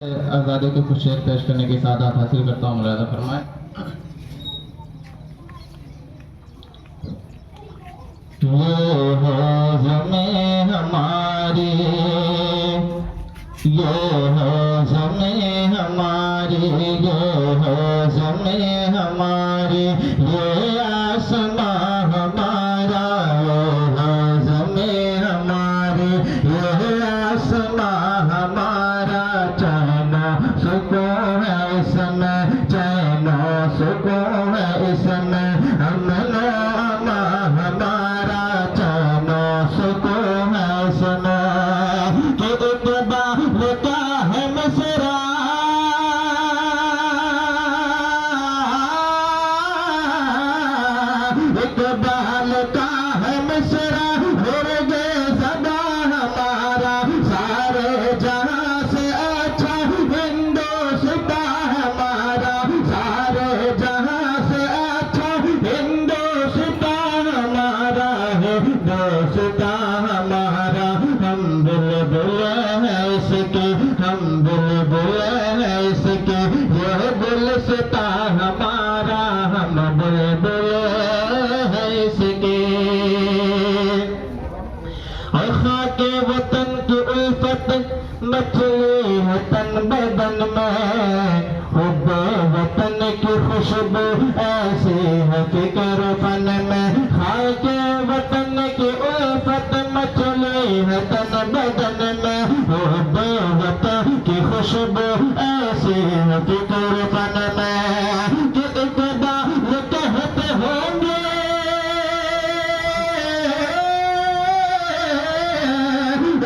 आज़ादी के कुछ शेर पेश करने की सादात हासिल करता हूँ। मुलाज़ा फरमाए। ये है ज़मीं हमारी, ये है ज़मीं हमारी, ये है ज़मीं हमारी, ये आसमां हमारा, ये है ज़मीं हमारी, ये आसमां हमारा। चैनो सुकून है इसमें, चैनो सुकून है इसमें, अमनो अमान हमारा। चैनो सुकून है इसमें कि इक़बाल का है मसरा, इक़बाल का है मसरा, मुर्गे सदा हमारा। सारे जहां से अच्छा हिंदुस्तान हमारा, सारे जहां से अच्छा हिंदुस्तान हमारा, हिंदुस्तान हमारा। हम बुलबुल है इसके, हम बुलबुल है इसके, यह गुलस्तान हमारा, हम बुलबुल है इसके। और खाके वतन की उल्फत मचली है तन बदन में, हुब्बे वतन की खुशबू ऐसी है फिक्र फन में। खाके वतन की उल्फत मचली है तन बदन में, हुब्बे वतन की खुशबू ऐसी है फिक्र फन में। कि इक़बाल कहते होंगे,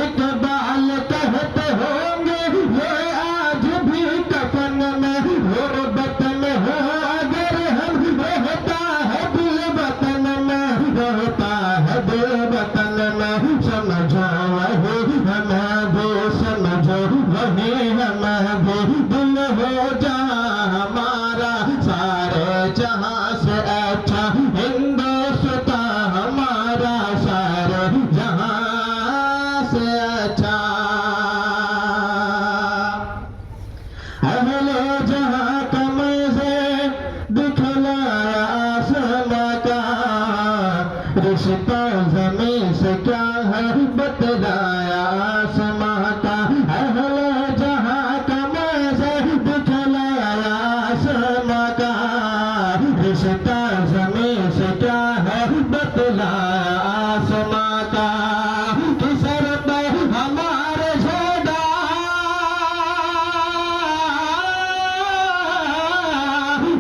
इक़बाल कहते होंगे, ये आज भी कफन में गुर्बत में हो अगर हम, रहता है दिल वतन में, रहता है दिल वतन में। समझो वही हमें भी, समझो वही हमें भी, दिल हो जहाँ हमारा, सारे जहाँ से अच्छा हिंदुस्तान हमारा, सारे जहाँ से अच्छा। अहले जहाँ का मज़े दिखलाया आसमां का, रिश्ता ज़मीन से क्या है बतलाया आसमां का। अहले जहाँ का मज़े दिखलाया आसमां का, रिश्ता ज़मीन से क्या है बतलाया आसमां का। कि सर पे हमारे झंडा,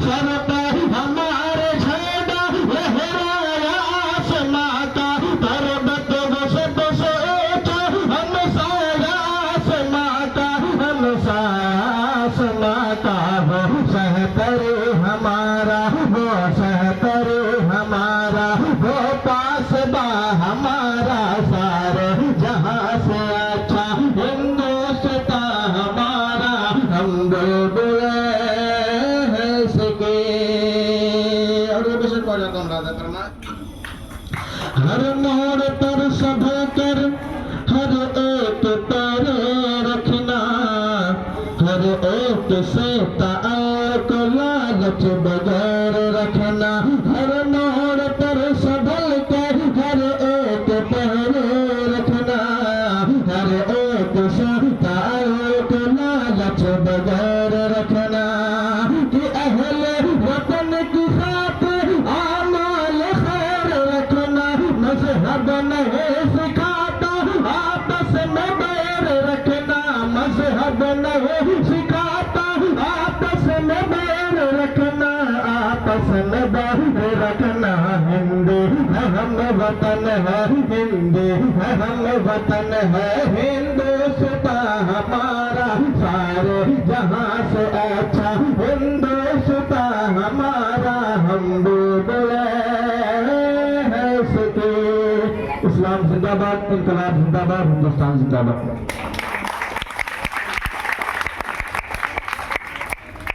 सर पे हमारे झंडा लहराया आसमां का। पर्वत से ऊंचा हम साया आसमां का, हम साया आसमां का। वो सहतर हमारा, वो सहतर हमारा, वो पासबा हमारा, सारे जहां से अच्छा हिंदुस्तान हमारा। हम बुलबुल है इसके। और ये बेशक हो जाता हूँ राधा करना। हर मोड़ पर सब कर हर एक पैर रखना, हर एक से ताल्लुक लालच बगैर रखना। हर मोड़ पर सबल कर हर एक पैर रखना, हर एक से ताल्लुक लालच बगैर रखना। कि अहले वतन की खातिर आमाल खैर रखना, मज़हब नहीं सिखाता आपस में बैर रखना, मज़हब नहीं सिखाता आपस में बैर रखना, आपस में बैर रखना। हिंदू है हम वतन है, हिंदू है हम वतन है, हिंदुस्तान हमारा, सारे जहां से अच्छा हिंदुस्तान हमारा। हम बुलबुल है इसके। इस्लाम जिंदाबाद, इनकलाब जिंदाबाद, हिंदुस्तान जिंदाबाद।